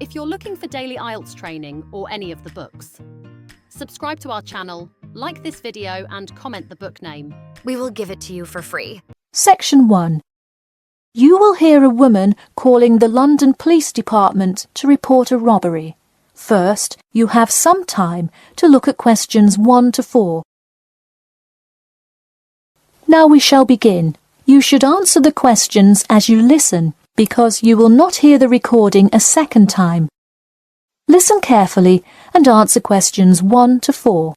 if you're looking for daily Ielts training or any of the books. Subscribe to our channel, like this video and comment the book name. We will give it to you for free. Section 1. You will hear a woman calling the London Police Department to report a robbery. First, you have some time to look at questions 1 to 4. Now we shall begin. You should answer the questions as you listen, because you will not hear the recording a second time. Listen carefully and answer questions 1 to 4.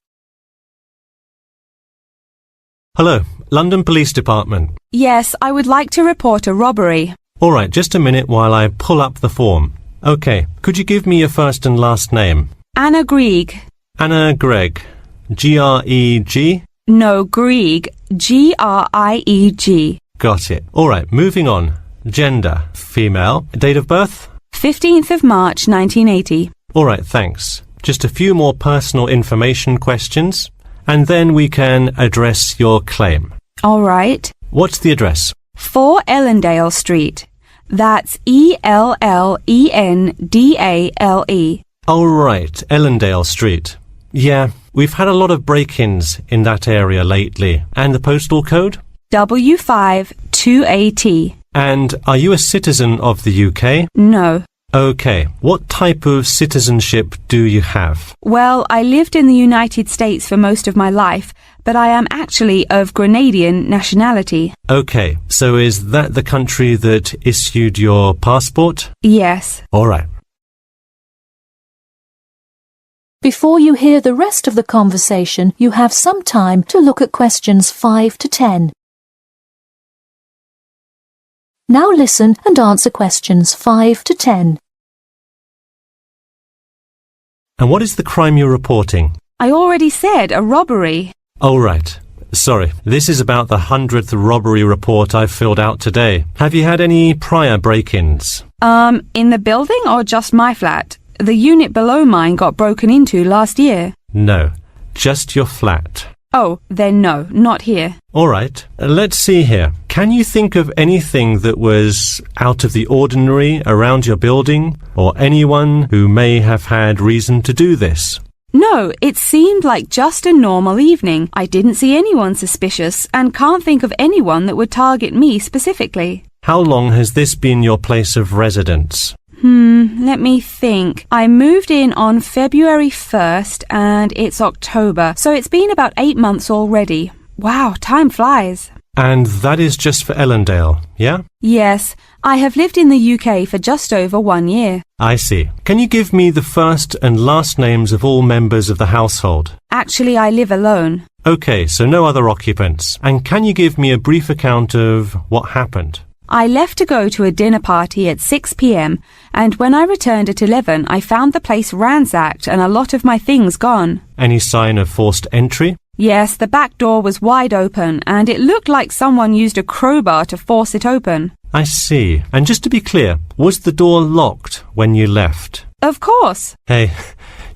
Hello, London Police Department. Yes, I would like to report a robbery. All right, just a minute while I pull up the form. OK, could you give me your first and last name? Anna Grieg. Anna Gregg. G-R-E-G? No, Grieg. G-R-I-E-G. Got it. All right, moving on. Gender, female. Date of birth? 15th of March, 1980. All right, thanks. Just a few more personal information questions, and then we can address your claim. All right. What's the address? 4 Ellendale Street. That's E-L-L-E-N-D-A-L-E. Oh, right, Ellendale Street. Yeah, we've had a lot of break-ins in that area lately. And the postal code? W5 2AT. And are you a citizen of the UK? No. OK. What type of citizenship do you have? Well, I lived in the United States for most of my life, but I am actually of Grenadian nationality. OK. So is that the country that issued your passport? Yes. All right. Before you hear the rest of the conversation, you have some time to look at questions 5 to 10. Now listen and answer questions 5 to 10. And what is the crime you're reporting? I already said a robbery. Oh, right. Sorry, this is about the 100th robbery report I've filled out today. Have you had any prior break-ins? In the building or just my flat? The unit below mine got broken into last year. No, just your flat. Oh, then no, not here. All right, let's see here. Can you think of anything that was out of the ordinary around your building, or anyone who may have had reason to do this? No, it seemed like just a normal evening. I didn't see anyone suspicious and can't think of anyone that would target me specifically. How long has this been your place of residence? Let me think. I moved in on February 1st and it's October, so it's been about 8 months already. Wow, time flies. And that is just for Ellendale, yeah? Yes, I have lived in the UK for just over 1 year. I see. Can you give me the first and last names of all members of the household? Actually, I live alone. OK, so no other occupants. And can you give me a brief account of what happened? I left to go to a dinner party at 6 p.m. and when I returned at 11, I found the place ransacked and a lot of my things gone. Any sign of forced entry? Yes, the back door was wide open and it looked like someone used a crowbar to force it open. I see. And just to be clear, was the door locked when you left? Of course. Hey,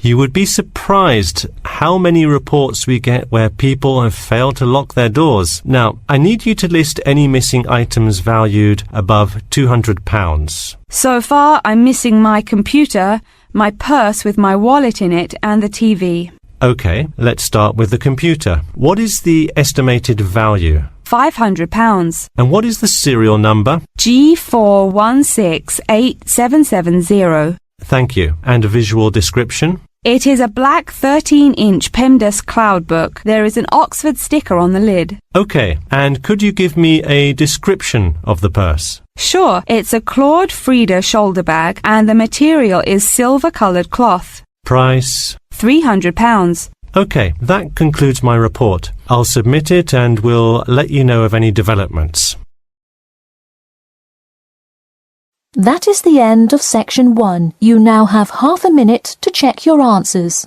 you would be surprised how many reports we get where people have failed to lock their doors. Now, I need you to list any missing items valued above £200. So far, I'm missing my computer, my purse with my wallet in it, and the TV. OK, let's start with the computer. What is the estimated value? £500. And what is the serial number? G41687770. Thank you. And a visual description? It is a black 13-inch PEMDAS cloud book. There is an Oxford sticker on the lid. OK, and could you give me a description of the purse? Sure, it's a Claude Frieda shoulder bag and the material is silver-coloured cloth. Price? £300. OK, that concludes my report. I'll submit it and we'll let you know of any developments. That is the end of section 1. You now have half a minute to check your answers.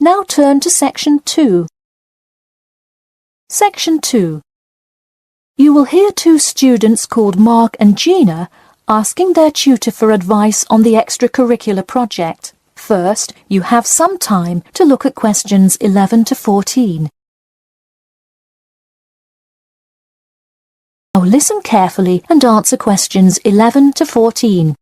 Now turn to Section 2. Section 2. You will hear two students called Mark and Gina asking their tutor for advice on the extracurricular project. First, you have some time to look at questions 11 to 14. Now listen carefully and answer questions 11 to 14.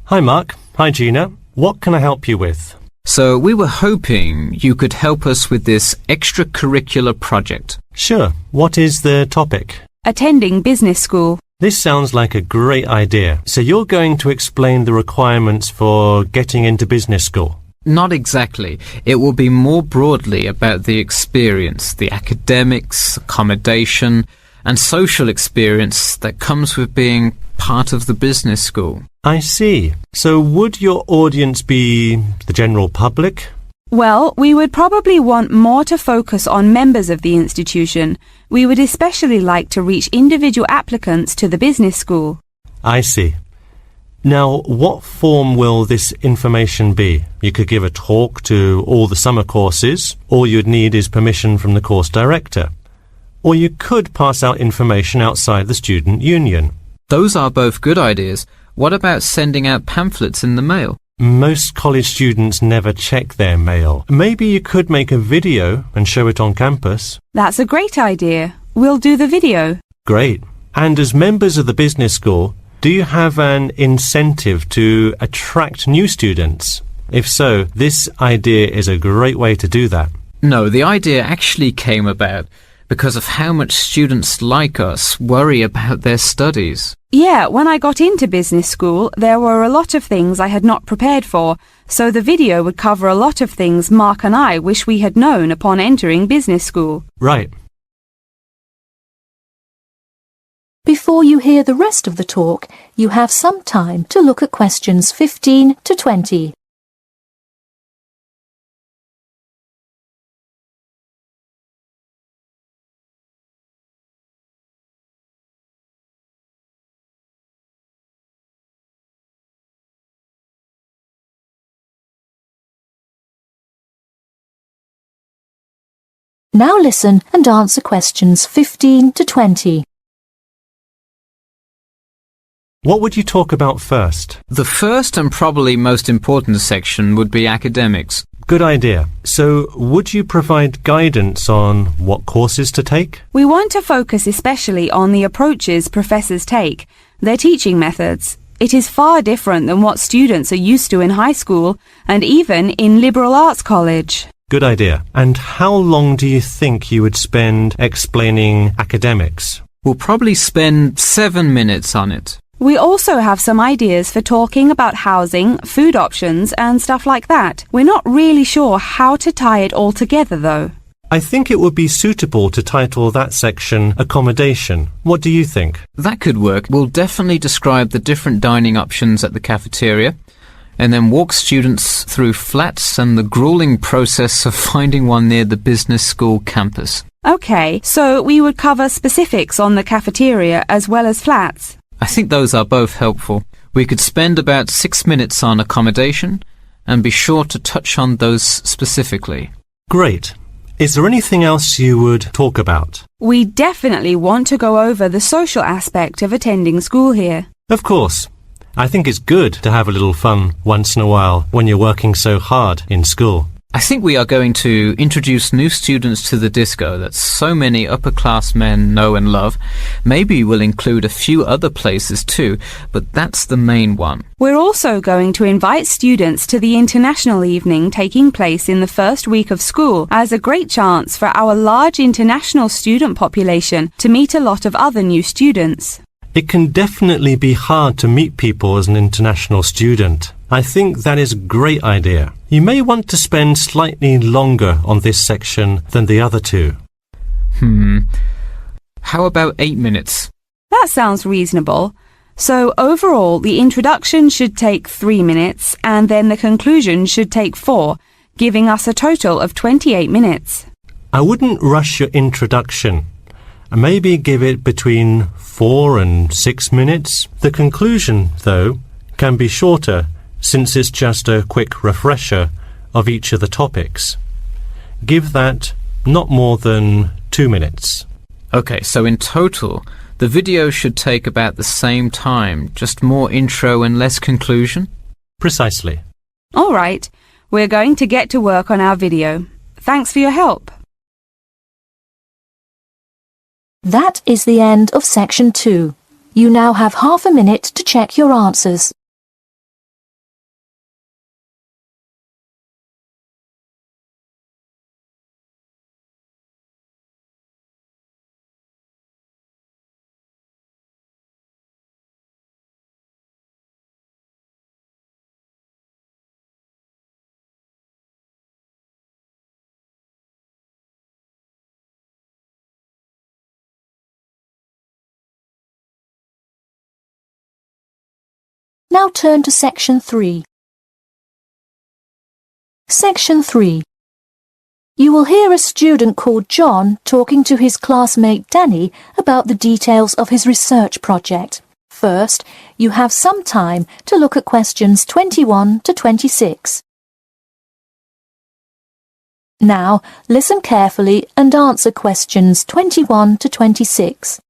Hi Mark. Hi Gina. What can I help you with? So we were hoping you could help us with this extracurricular project. Sure. What is the topic? Attending business school. This sounds like a great idea. So you're going to explain the requirements for getting into business school? Not exactly. It will be more broadly about the experience, the academics, accommodation, and social experience that comes with being part of the business school. I see. So would your audience be the general public? Well, we would probably want more to focus on members of the institution. We would especially like to reach individual applicants to the business school. I see. Now, what form will this information be? You could give a talk to all the summer courses. All you'd need is permission from the course director. Or you could pass out information outside the student union. Those are both good ideas. What about sending out pamphlets in the mail? Most college students never check their mail. Maybe you could make a video and show it on campus. That's a great idea. We'll do the video. Great. And as members of the business school, do you have an incentive to attract new students? If so, this idea is a great way to do that. No, the idea actually came about because of how much students like us worry about their studies. Yeah, when I got into business school, there were a lot of things I had not prepared for, so the video would cover a lot of things Mark and I wish we had known upon entering business school. Right. Before you hear the rest of the talk, you have some time to look at questions 15 to 20. Now listen and answer questions 15 to 20. What would you talk about first? The first and probably most important section would be academics. Good idea. So, would you provide guidance on what courses to take? We want to focus especially on the approaches professors take, their teaching methods. It is far different than what students are used to in high school and even in liberal arts college. Good idea. And how long do you think you would spend explaining academics? We'll probably spend 7 minutes on it. We also have some ideas for talking about housing, food options and stuff like that. We're not really sure how to tie it all together though. I think it would be suitable to title that section Accommodation. What do you think? That could work. We'll definitely describe the different dining options at the cafeteria, and then walk students through flats and the grueling process of finding one near the business school campus. Okay, so we would cover specifics on the cafeteria as well as flats. I think those are both helpful. We could spend about 6 minutes on accommodation and be sure to touch on those specifically. Great. Is there anything else you would talk about? We definitely want to go over the social aspect of attending school here. Of course. I think it's good to have a little fun once in a while when you're working so hard in school. I think we are going to introduce new students to the disco that so many upper-class men know and love. Maybe we'll include a few other places too, but that's the main one. We're also going to invite students to the international evening taking place in the first week of school as a great chance for our large international student population to meet a lot of other new students. It can definitely be hard to meet people as an international student. I think that is a great idea. You may want to spend slightly longer on this section than the other two. How about 8 minutes? That sounds reasonable. So overall, the introduction should take 3 minutes and then the conclusion should take 4, giving us a total of 28 minutes. I wouldn't rush your introduction. Maybe give it between 4 and 6 minutes. The conclusion, though, can be shorter since it's just a quick refresher of each of the topics. Give that not more than 2 minutes. Okay, so in total, the video should take about the same time, just more intro and less conclusion? Precisely. All right, we're going to get to work on our video. Thanks for your help. That is the end of section 2. You now have half a minute to check your answers. Now turn to section 3. Section 3. You will hear a student called John talking to his classmate Danny about the details of his research project. First, you have some time to look at questions 21 to 26. Now, listen carefully and answer questions 21 to 26.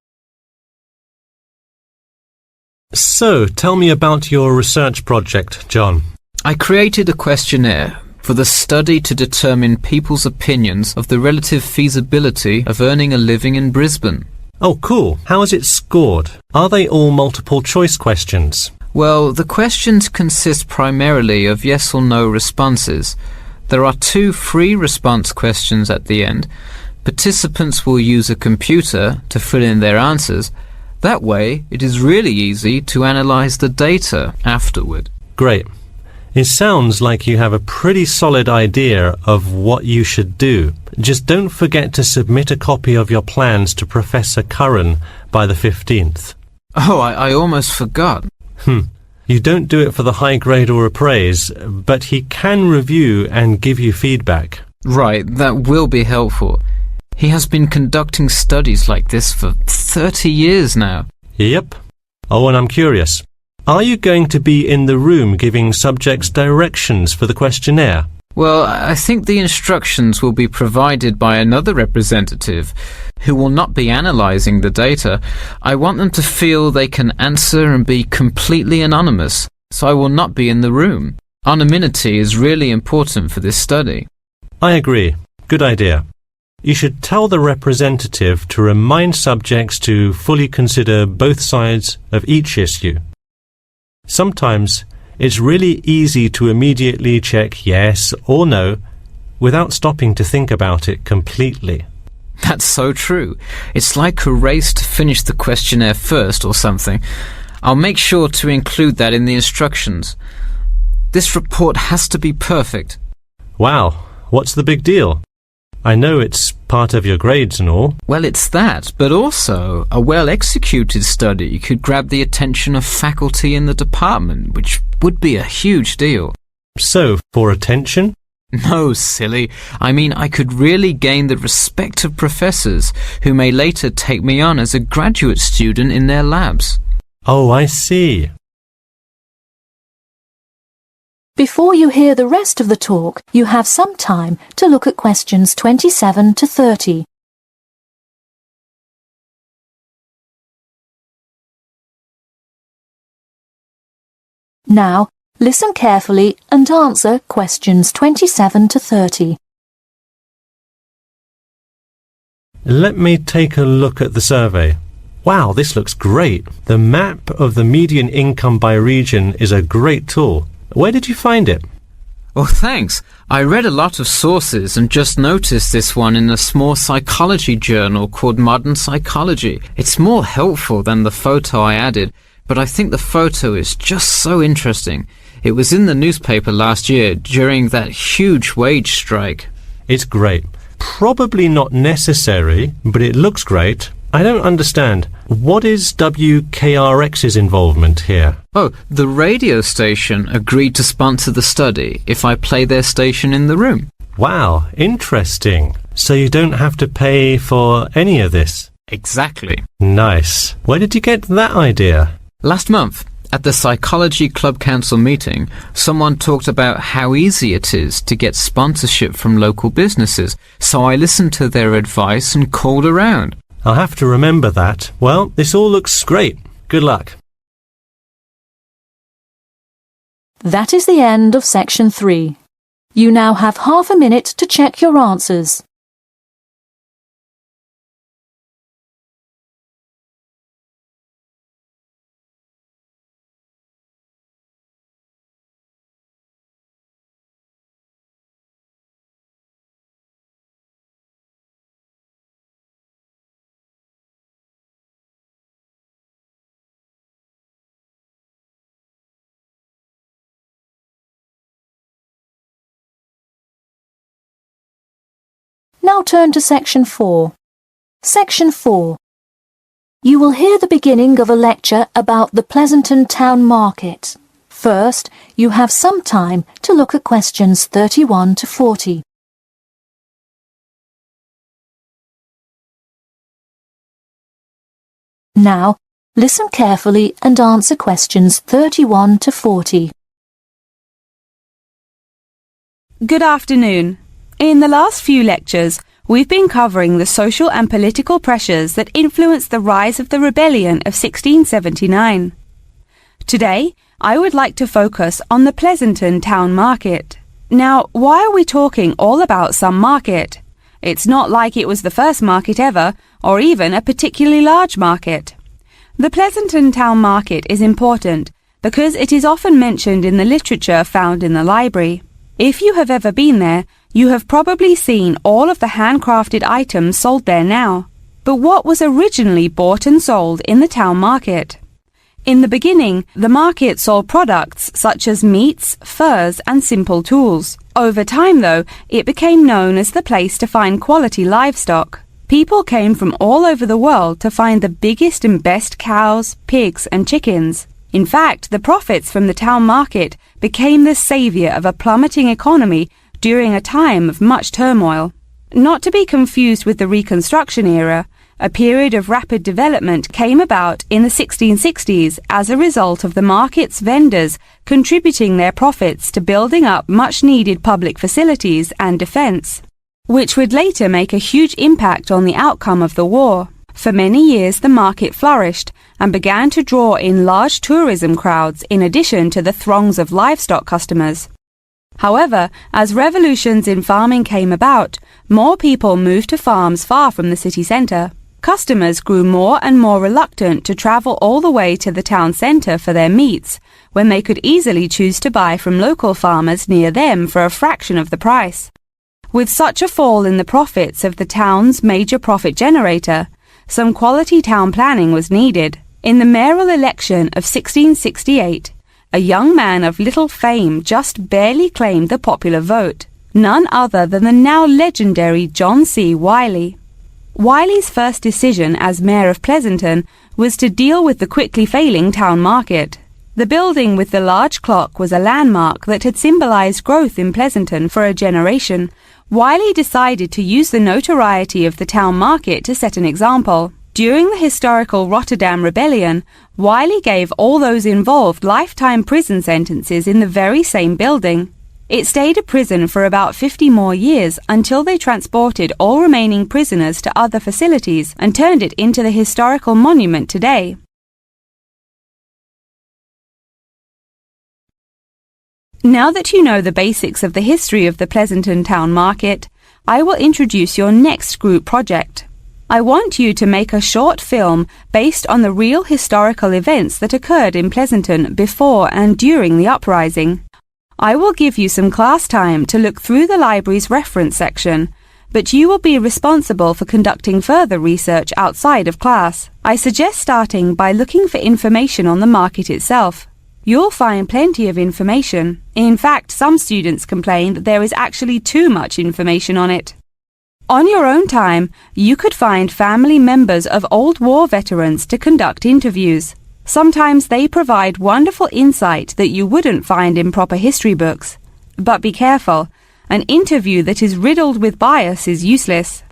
So, tell me about your research project, John. I created a questionnaire for the study to determine people's opinions of the relative feasibility of earning a living in Brisbane. Oh, cool. How is it scored? Are they all multiple choice questions? Well, the questions consist primarily of yes or no responses. There are 2 free response questions at the end. Participants will use a computer to fill in their answers. That way, it is really easy to analyze the data afterward. Great. It sounds like you have a pretty solid idea of what you should do. Just don't forget to submit a copy of your plans to Professor Curran by the 15th. Oh, I almost forgot. You don't do it for the high grade or a praise, but he can review and give you feedback. Right, that will be helpful. He has been conducting studies like this for 30 years now. Yep. Oh, and I'm curious. Are you going to be in the room giving subjects directions for the questionnaire? Well, I think the instructions will be provided by another representative who will not be analysing the data. I want them to feel they can answer and be completely anonymous, so I will not be in the room. Anonymity is really important for this study. I agree. Good idea. You should tell the representative to remind subjects to fully consider both sides of each issue. Sometimes it's really easy to immediately check yes or no without stopping to think about it completely. That's so true. It's like a race to finish the questionnaire first or something. I'll make sure to include that in the instructions. This report has to be perfect. Wow, what's the big deal? I know it's part of your grades and all. Well, it's that, but also a well-executed study could grab the attention of faculty in the department, which would be a huge deal. So, for attention? No, silly. I mean, I could really gain the respect of professors who may later take me on as a graduate student in their labs. Oh, I see. Before you hear the rest of the talk, you have some time to look at questions 27 to 30. Now, listen carefully and answer questions 27 to 30. Let me take a look at the survey. Wow, this looks great. The map of the median income by region is a great tool. Where did you find it? Oh, thanks. I read a lot of sources and just noticed this one in a small psychology journal called Modern Psychology. It's more helpful than the photo I added, but I think the photo is just so interesting. It was in the newspaper last year during that huge wage strike. It's great. Probably not necessary, but it looks great. I don't understand. What is WKRX's involvement here? Oh, the radio station agreed to sponsor the study if I play their station in the room. Wow, interesting. So you don't have to pay for any of this? Exactly. Nice. Where did you get that idea? Last month, At the Psychology Club Council meeting, someone talked about how easy it is to get sponsorship from local businesses, so I listened to their advice and called around. I'll have to remember that. Well, this all looks great. Good luck. That is the end of section 3. You now have half a minute to check your answers. Now turn to section 4. Section 4. You will hear the beginning of a lecture about the Pleasanton Town Market. First, you have some time to look at questions 31 to 40. Now, listen carefully and answer questions 31 to 40. Good afternoon. In the last few lectures, we've been covering the social and political pressures that influenced the rise of the rebellion of 1679. Today, I would like to focus on the Pleasanton Town Market. Now, why are we talking all about some market? It's not like it was the first market ever, or even a particularly large market. The Pleasanton Town Market is important because it is often mentioned in the literature found in the library. If you have ever been there, you have probably seen all of the handcrafted items sold there now. But what was originally bought and sold in the town market? In the beginning, the market sold products such as meats, furs, and simple tools. Over time, though, it became known as the place to find quality livestock. People came from all over the world to find the biggest and best cows, pigs, and chickens. In fact, the profits from the town market became the savior of a plummeting economy during a time of much turmoil. Not to be confused with the Reconstruction era, a period of rapid development came about in the 1660s as a result of the market's vendors contributing their profits to building up much-needed public facilities and defense, which would later make a huge impact on the outcome of the war. For many years, the market flourished and began to draw in large tourism crowds in addition to the throngs of livestock customers. However, as revolutions in farming came about, more people moved to farms far from the city centre. Customers grew more and more reluctant to travel all the way to the town centre for their meats, when they could easily choose to buy from local farmers near them for a fraction of the price. With such a fall in the profits of the town's major profit generator, some quality town planning was needed. In the mayoral election of 1668, a young man of little fame just barely claimed the popular vote, none other than the now legendary John C. Wiley. Wiley's first decision as mayor of Pleasanton was to deal with the quickly failing town market. The building with the large clock was a landmark that had symbolized growth in Pleasanton for a generation. Wiley decided to use the notoriety of the town market to set an example. During the historical Rotterdam Rebellion, Wiley gave all those involved lifetime prison sentences in the very same building. It stayed a prison for about 50 more years until they transported all remaining prisoners to other facilities and turned it into the historical monument today. Now that you know the basics of the history of the Pleasanton Town Market, I will introduce your next group project. I want you to make a short film based on the real historical events that occurred in Pleasanton before and during the uprising. I will give you some class time to look through the library's reference section, but you will be responsible for conducting further research outside of class. I suggest starting by looking for information on the market itself. You'll find plenty of information. In fact, some students complain that there is actually too much information on it. On your own time, you could find family members of old war veterans to conduct interviews. Sometimes they provide wonderful insight that you wouldn't find in proper history books. But be careful, an interview that is riddled with bias is useless.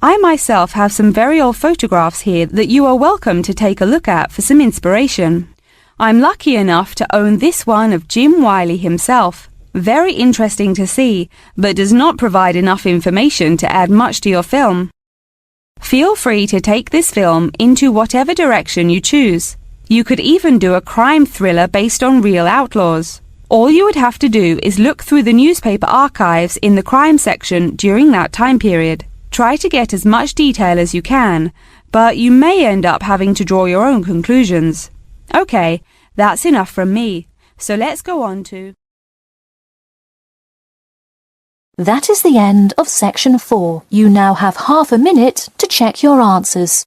I myself have some very old photographs here that you are welcome to take a look at for some inspiration. I'm lucky enough to own this one of Jim Wiley himself. Very interesting to see, but does not provide enough information to add much to your film. Feel free to take this film into whatever direction you choose. You could even do a crime thriller based on real outlaws. All you would have to do is look through the newspaper archives in the crime section during that time period. Try to get as much detail as you can, but you may end up having to draw your own conclusions. Okay, that's enough from me, so let's go on to... That is the end of section 4. You now have half a minute to check your answers.